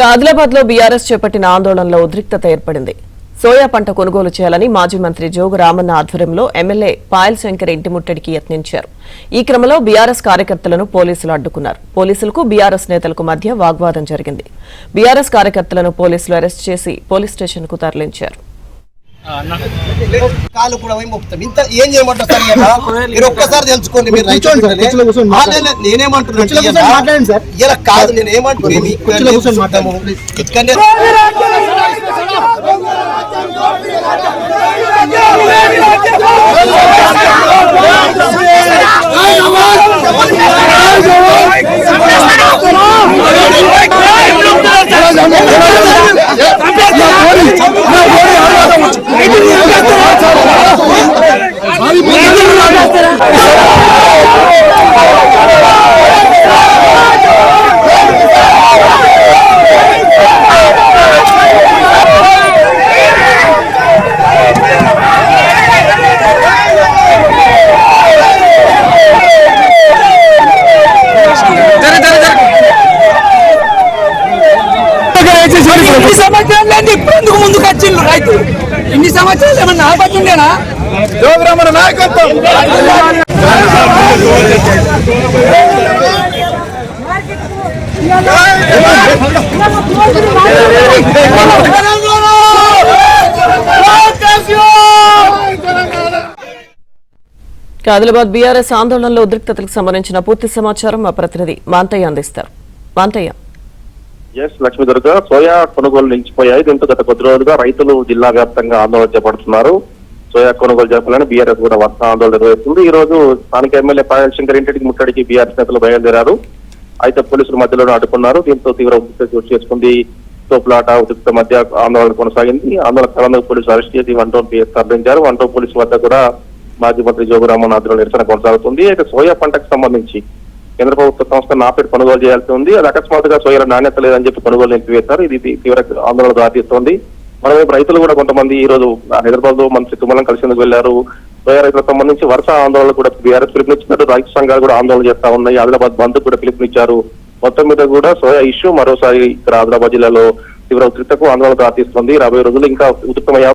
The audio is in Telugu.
ఆదిలాబాద్ లో బీఆర్ఎస్ చేపట్టిన ఆందోళనలో ఉద్రిక్తత ఏర్పడింది. సోయా పంట కొనుగోలు చేయాలని మాజీ మంత్రి జోగు రామన్న ఆధ్వర్యంలో ఎమ్మెల్యే పాయల్ శంకర్ ఇంటి ముట్టడికి యత్నించారు. ఈ క్రమంలో బీఆర్ఎస్ కార్యకర్తలను పోలీసులు అడ్డుకున్నారు. పోలీసులకు బీఆర్ఎస్ నేతలకు మధ్య వాగ్వాదం జరిగింది. బీఆర్ఎస్ కార్యకర్తలను పోలీసులు అరెస్ట్ చేసి పోలీస్ స్టేషన్ కు తరలించారు. కాలు కూడా ఇంత ఏం చేయమంటారు సార్? మీరు ఒక్కసారి తెలుసుకోండి. మీరు నేనేమంటున్నాను సార్, ఇలా కాదు నేనేమంటున్నాను ఇక్కడనే ఇప్పుడు ముందుకు వచ్చిండు రైతు. ఇన్ని సంవత్సరాలు ఏమన్నా ఆపత్తుండేనా? జోగు రామన్న నాయకత్వం. ఆదిలాబాద్ బీఆర్ఎస్ ఆందోళనలో ఉద్రిక్తతలకు సంబంధించిన పూర్తి సమాచారం మా ప్రతినిధి మాంతయ్య అందిస్తారు. మాంతయ్య. లక్ష్మీదుర్గ సోయా కొనుగోలు నిలిచిపోయాయి. దీంతో గత కొద్ది రోజులుగా రైతులు జిల్లా వ్యాప్తంగా ఆందోళన చేపడుతున్నారు. సోయా కొనుగోలు జరపాలని బీఆర్ఎస్ కూడా వరుస ఆందోళన నిర్వహిస్తుంది. ఈ రోజు స్థానిక ఎమ్మెల్యే పాయల్ శంకర్ ఇంటికి ముట్టడికి బీఆర్ఎస్ నేతలు బయలుదేరారు. అయితే పోలీసుల మధ్యలోనే అడ్డుకున్నారు. దీంతో తీవ్ర ఉద్రిక్తత చోటు చేసుకుంది. తోపులాట ఉద్రిక్త మధ్య ఆందోళన కొనసాగింది. ఆందోళన కాలంలో పోలీసులు అరెస్ట్ చేసి 1 టౌన్ పిఎస్ తరలించారు. 1 టౌన్ పోలీసుల వద్ద కూడా మాజీ మంత్రి జోగు రామన్న ఆధ్వర్యంలో నిరసన కొనసాగుతుంది. అయితే సోయా పంటకు సంబంధించి కేంద్ర ప్రభుత్వ సంస్థ నాపేట్ కొనుగోలు చేయాల్సి ఉంది. అది అకస్మాత్తుగా సోయాల నాణ్యత లేదని చెప్పి కొనుగోలు నిలిపివేశారు. ఇది తీవ్ర ఆందోళన దారితీస్తోంది. మరోవైపు రైతులు కూడా కొంతమంది ఈ రోజు హైదరాబాద్ లో మంత్రి తుమ్మలం కలిసేందుకు వెళ్లారు. సోయా రైతులకు సంబంధించి వరుస ఆందోళనలు కూడా బీఆర్ఎస్ పిలుపునిచ్చినట్టు రైతు సంఘాలు కూడా ఆందోళన చేస్తా ఉన్నాయి. ఆదిలాబాద్ బంద్ కూడా పిలుపునిచ్చారు. మొత్తం మీద కూడా సోయా ఇష్యూ మరోసారి ఇక్కడ ఆదిలాబాద్ జిల్లాలో తీవ్ర ఉద్రిక్తకు ఆందోళన దారితీస్తుంది. రాబోయే రోజులు ఇంకా ఉధృతమయ్యే